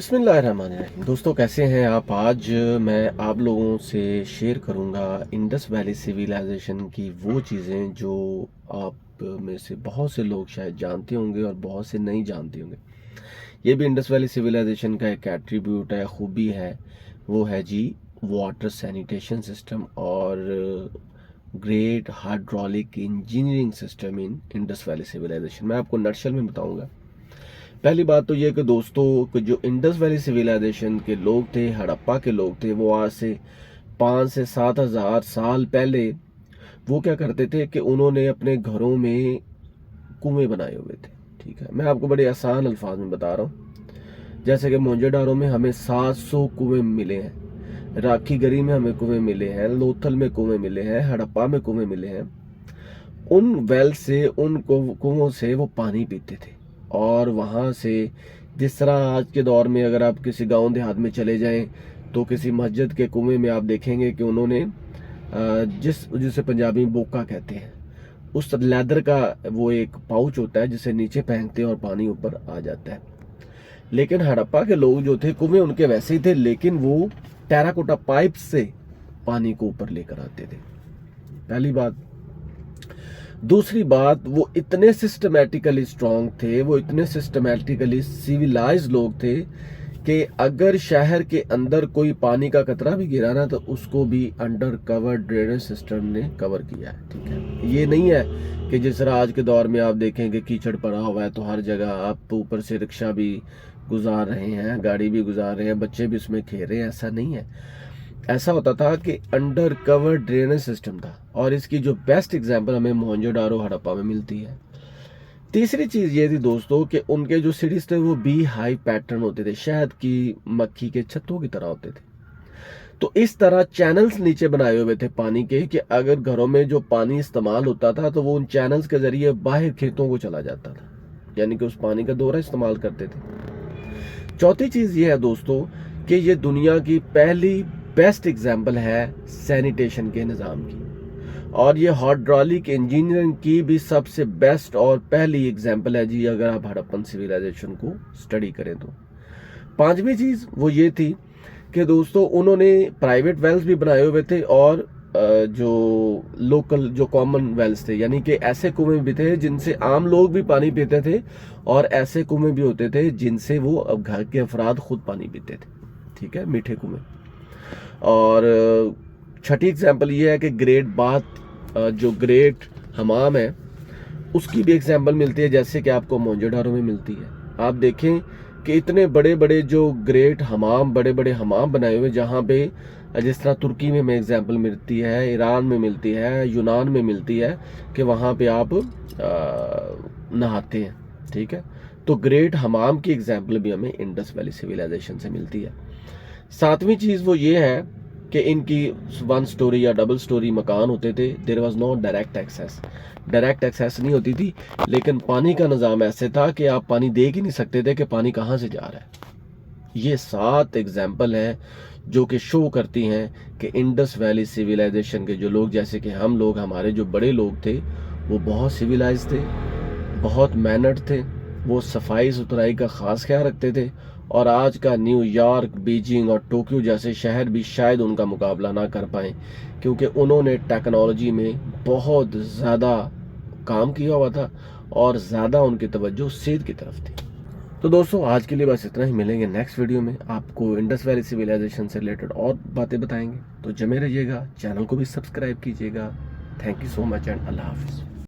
बिस्मिल्लाहिर्रहमानिर्रहीम। दोस्तों कैसे हैं आप। आज मैं आप लोगों से शेयर करूंगा इंडस वैली सिविलाइजेशन की वो चीज़ें जो आप में से बहुत से लोग शायद जानते होंगे और बहुत से नहीं जानते होंगे। ये भी इंडस वैली सिविलाइजेशन का एक एट्रीब्यूट है, खूबी है। वो है जी वाटर सैनिटेशन सिस्टम और great hydraulic engineering system in Indus valley civilization. मैं आपको नटशल में बताऊंगा। पहली बात तो ये कि दोस्तों कि जो इंडस वैली सिविलाइजेशन के लोग थे, हड़प्पा के लोग थे, वो आज से 5 से 7 हज़ार साल पहले वो क्या करते थे कि उन्होंने अपने घरों में कुएं बनाए हुए थे। ठीक है, मैं आपको बड़े आसान अल्फाज में बता रहा हूँ। जैसे कि मोहनजोदाड़ो में हमें 700 कुएं मिले हैं, राखी गरी में हमें कुएं मिले हैं, लोथल में कुएं मिले हैं, हड़प्पा में कुएं मिले हैं। उन वेल से, उन कुओं से वो पानी पीते थे। और वहाँ से जिस तरह आज के दौर में अगर आप किसी गांव देहात में चले जाएं तो किसी मस्जिद के कुएं में आप देखेंगे कि उन्होंने जिसे पंजाबी में बोका कहते हैं, उस लेदर का वो एक पाउच होता है जिसे नीचे फेंकते हैं और पानी ऊपर आ जाता है। लेकिन हड़प्पा के लोग जो थे, कुएं उनके वैसे ही थे, लेकिन वो टेराकोटा पाइप से पानी को ऊपर लेकर आते थे। पहली बात। दूसरी बात, वो इतने सिस्टमैटिकली स्ट्रांग थे, वो इतने सिस्टमैटिकली सिविलाइज लोग थे कि अगर शहर के अंदर कोई पानी का कतरा भी गिरा ना तो उसको भी अंडर कवर ड्रेनेज सिस्टम ने कवर किया है। ठीक है, ये नहीं है कि जिस तरह आज के दौर में आप देखेंगे कीचड़ पड़ा हुआ है तो हर जगह आप ऊपर से रिक्शा भी गुजार रहे हैं, गाड़ी भी गुजार रहे हैं, बच्चे भी उसमें खेल रहे हैं। ऐसा नहीं है। ऐसा होता था कि अंडर कवर ड्रेनेज सिस्टम था। और इसकी जो बेस्ट एग्जांपल हमें मोहनजोदाड़ो हड़प्पा में मिलती है। तीसरी चीज ये थी दोस्तों कि उनके जो सिटीज थे वो बी हाई पैटर्न होते थे, शहद की मक्खी के छत्तों की तरह होते थे। तो इस तरह चैनल्स नीचे बनाए हुए थे पानी के कि अगर घरों में जो पानी इस्तेमाल होता था तो वो उन चैनल्स के जरिए बाहर खेतों को चला जाता था, यानी कि उस पानी का दोहरा इस्तेमाल करते थे। चौथी चीज ये है दोस्तों कि ये दुनिया की पहली बेस्ट एग्जाम्पल है सैनिटेशन के निज़ाम की, और ये हाइड्रोलिक इंजीनियरिंग की भी सबसे बेस्ट और पहली एग्जाम्पल है जी, अगर आप हड़प्पन सिविलाइजेशन को स्टडी करें तो। पांचवी चीज वो ये थी कि दोस्तों उन्होंने प्राइवेट वेल्स भी बनाए हुए थे और जो लोकल जो कॉमन वेल्स थे, यानी कि ऐसे कुएं भी थे जिनसे आम लोग भी पानी पीते थे और ऐसे कुएं भी होते थे जिनसे वो अब घर के अफराद खुद पानी पीते थे। ठीक है, मीठे कुएं। और छठी एग्जाम्पल ये है कि ग्रेट बाथ, जो ग्रेट हमाम है, उसकी भी एग्जाम्पल मिलती है जैसे कि आपको मोहनजोदाड़ो में मिलती है। आप देखें कि इतने बड़े बड़े जो ग्रेट हमाम, बड़े बड़े हमाम बनाए हुए, जहाँ पे जिस तरह तुर्की में हमें एग्जाम्पल मिलती है, ईरान में मिलती है, यूनान में मिलती है कि वहाँ पे आप नहाते हैं। ठीक है, तो ग्रेट हमाम की एग्जाम्पल भी हमें इंडस वैली सिविलाइजेशन से मिलती है। सातवीं चीज वो ये है कि इनकी 1 स्टोरी या डबल स्टोरी मकान होते थे। There was no direct access, direct access नहीं होती थी, लेकिन पानी का निज़ाम ऐसे था कि आप पानी देख ही नहीं सकते थे कि पानी कहाँ से जा रहा है। ये 7 एग्जाम्पल हैं जो कि शो करती हैं कि इंडस वैली सिविलाइजेशन के जो लोग, जैसे कि हम लोग, हमारे जो बड़े लोग थे, वो बहुत सिविलाइज थे, बहुत मैनर्ड थे, वो सफाई सुथराई का ख़ास ख्याल रखते थे। और आज का न्यूयॉर्क, बीजिंग और टोक्यो जैसे शहर भी शायद उनका मुकाबला ना कर पाएँ, क्योंकि उन्होंने टेक्नोलॉजी में बहुत ज़्यादा काम किया हुआ था और ज़्यादा उनकी तवज्जो सेहत की तरफ थी। तो दोस्तों आज के लिए बस इतना ही। मिलेंगे नेक्स्ट वीडियो में, आपको इंडस वैली सिविलाइजेशन से रिलेटेड और बातें बताएंगे। तो जमे रहिएगा, चैनल को भी सब्सक्राइब कीजिएगा। Thank you so much and अल्लाह हाफिज़।